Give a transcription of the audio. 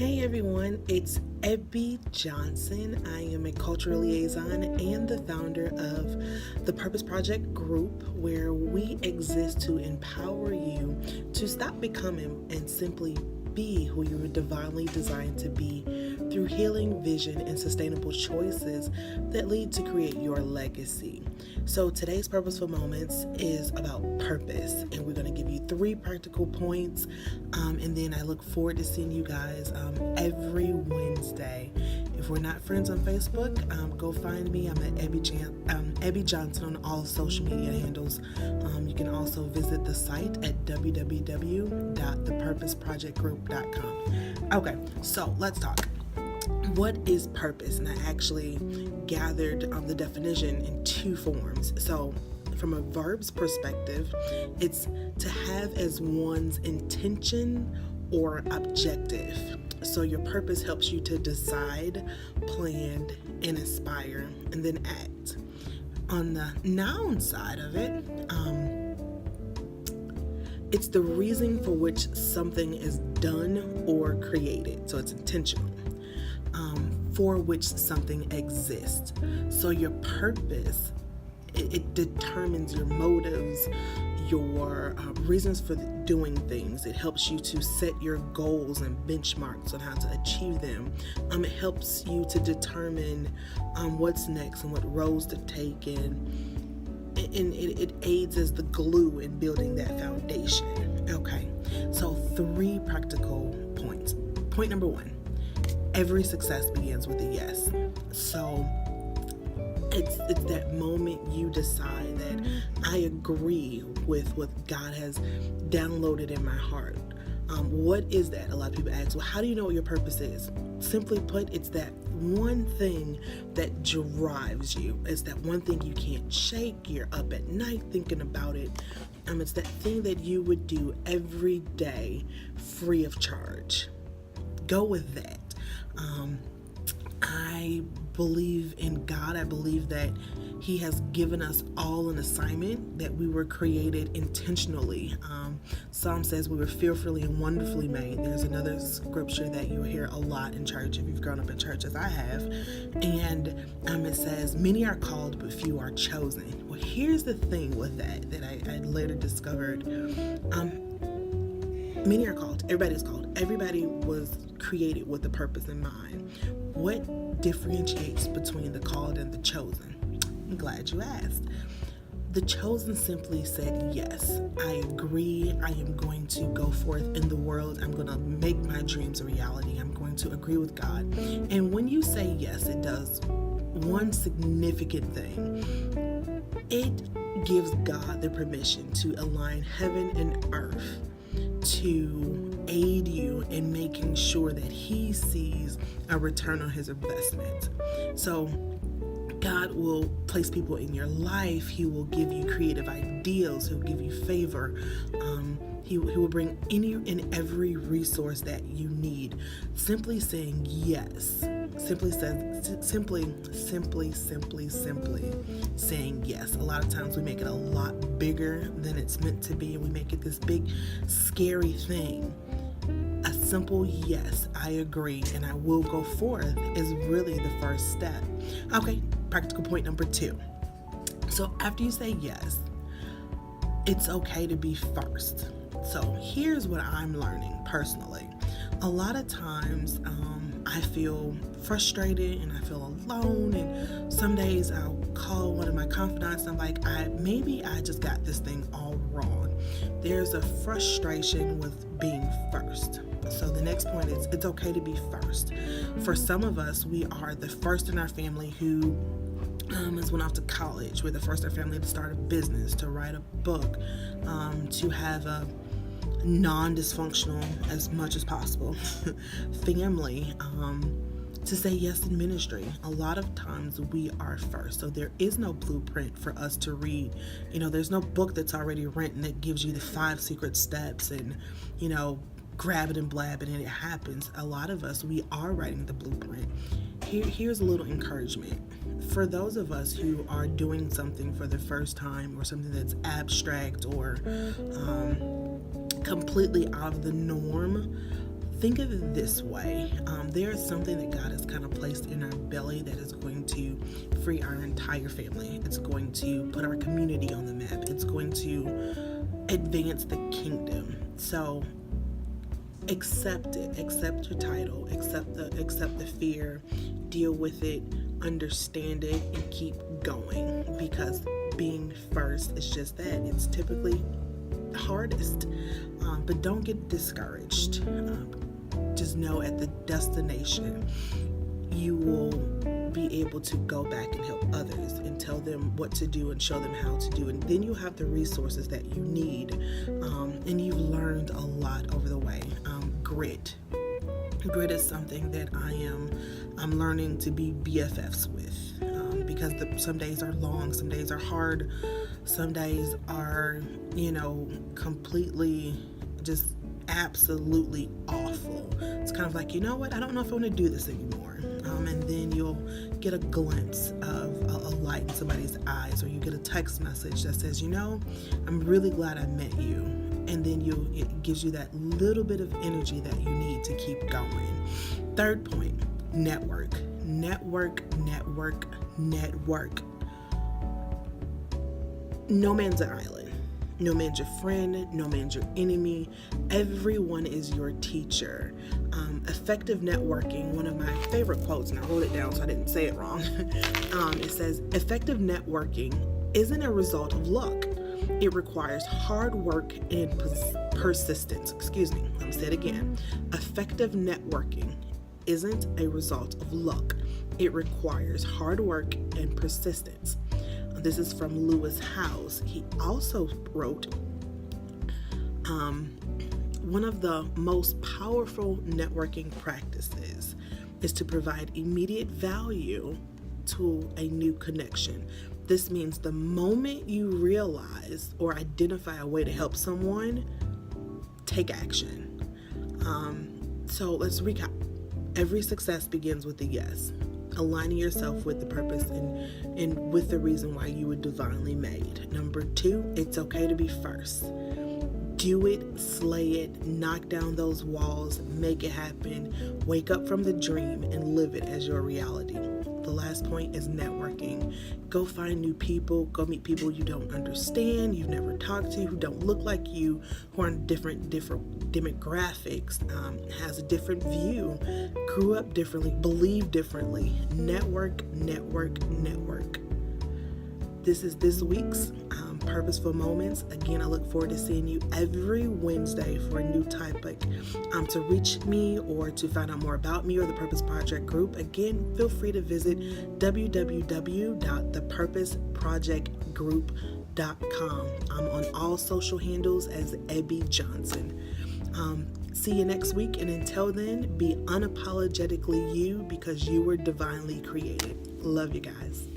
Hey everyone, it's Ebby Johnson. I am a cultural liaison and the founder of the Purpose Project group, where we exist to empower you to stop becoming and simply be who you were divinely designed to be through healing, vision, and sustainable choices that lead to create your legacy. So today's Purposeful Moments is about purpose, and we're going to give you 3 practical points, and then I look forward to seeing you guys every Wednesday. If we're not friends on Facebook, go find me. I'm at Ebby Johnson on all social media handles. You can also visit the site at www.thepurposeprojectgroup.com. Okay, so let's talk. What is purpose? And I actually gathered the definition in 2 forms. So from a verb's perspective, it's to have as one's intention or objective. So your purpose helps you to decide, plan, and aspire, and then act. On the noun side of it, it's the reason for which something is done or created. So it's intentional. For which something exists. So your purpose, it determines your motives, your reasons for doing things. It helps you to set your goals and benchmarks on how to achieve them. It helps you to determine what's next and what roads to take in. And it aids as the glue in building that foundation. Okay, so 3 practical points. Point number 1. Every success begins with a yes. So it's that moment you decide that I agree with what God has downloaded in my heart. What is that? A lot of people ask, well, how do you know what your purpose is? Simply put, it's that one thing that drives you. It's that one thing you can't shake. You're up at night thinking about it. It's that thing that you would do every day free of charge. Go with that. I believe in God. I believe that He has given us all an assignment, that we were created intentionally. Psalm says we were fearfully and wonderfully made. There's another scripture that you hear a lot in church if you've grown up in church as I have. And it says, many are called, but few are chosen. Well, here's the thing with that I later discovered. Many are called. Everybody's called. Everybody was created with a purpose in mind. What differentiates between the called and the chosen? I'm glad you asked. The chosen simply said, yes, I agree. I am going to go forth in the world. I'm going to make my dreams a reality. I'm going to agree with God. And when you say yes, it does one significant thing. It gives God the permission to align heaven and earth to aid you in making sure that He sees a return on His investment. So God will place people in your life. He will give you creative ideals. He'll give you favor. He will bring any and every resource that you need. Simply saying yes. Simply saying yes. A lot of times we make it a lot bigger than it's meant to be, and we make it this big, scary thing. A simple yes, I agree, and I will go forth is really the first step. Okay, practical point number 2. So after you say yes, it's okay to be first. So here's what I'm learning personally. A lot of times I feel frustrated and I feel alone, and some days I'll call one of my confidants and I'm like, maybe I just got this thing all wrong. There's a frustration with being first. So the next point is it's okay to be first. For some of us, we are the first in our family who has went off to college. We're the first in our family to start a business, to write a book, to have a non-dysfunctional as much as possible family, to say yes in ministry. A lot of times we are first. So there is no blueprint for us to read. There's no book that's already written that gives you the 5 secret steps and, grab it and blab it and it happens. A lot of us, we are writing the blueprint. Here's a little encouragement. For those of us who are doing something for the first time, or something that's abstract or completely out of the norm, think of it this way. There is something that God has kind of placed in our belly that is going to free our entire family. It's going to put our community on the map. It's going to advance the kingdom. So accept it. Accept your title. Accept the fear. Deal with it. Understand it and keep going, because being first is just that. It's typically hardest, but don't get discouraged. Just know at the destination you will be able to go back and help others and tell them what to do and show them how to do it. And then you have the resources that you need, and you've learned a lot over the way. Grit is something that I'm learning to be BFFs with, because some days are long, some days are hard, some days are, completely just absolutely awful. It's kind of like, you know what, I don't know if I want to do this anymore. And then you'll get a glimpse of a light in somebody's eyes, or you get a text message that says, I'm really glad I met you. And then it gives you that little bit of energy that you need to keep going. Third point, network. No man's an island. No man's your friend. No man's your enemy. Everyone is your teacher. Effective networking, one of my favorite quotes, and I wrote it down so I didn't say it wrong. It says, effective networking isn't a result of luck. It requires hard work and persistence. Let me say it again. Effective networking isn't a result of luck. It requires hard work and persistence. This is from Lewis Howes. He also wrote, one of the most powerful networking practices is to provide immediate value to a new connection. This means the moment you realize or identify a way to help someone, take action. So let's recap. Every success begins with a yes. Aligning yourself with the purpose and with the reason why you were divinely made. Number 2, it's okay to be first. Do it, slay it, knock down those walls, make it happen, wake up from the dream and live it as your reality. The last point is networking. Go find new people, go meet people you don't understand, you've never talked to, who don't look like you, who are in different demographics, has a different view, grew up differently, believe differently. Network. This is this week's Purposeful Moments. Again, I look forward to seeing you every Wednesday for a new topic. To reach me or to find out more about me or the Purpose Project Group, again, feel free to visit www.thepurposeprojectgroup.com. I'm on all social handles as Ebby Johnson. See you next week, and until then, be unapologetically you, because you were divinely created. Love you guys.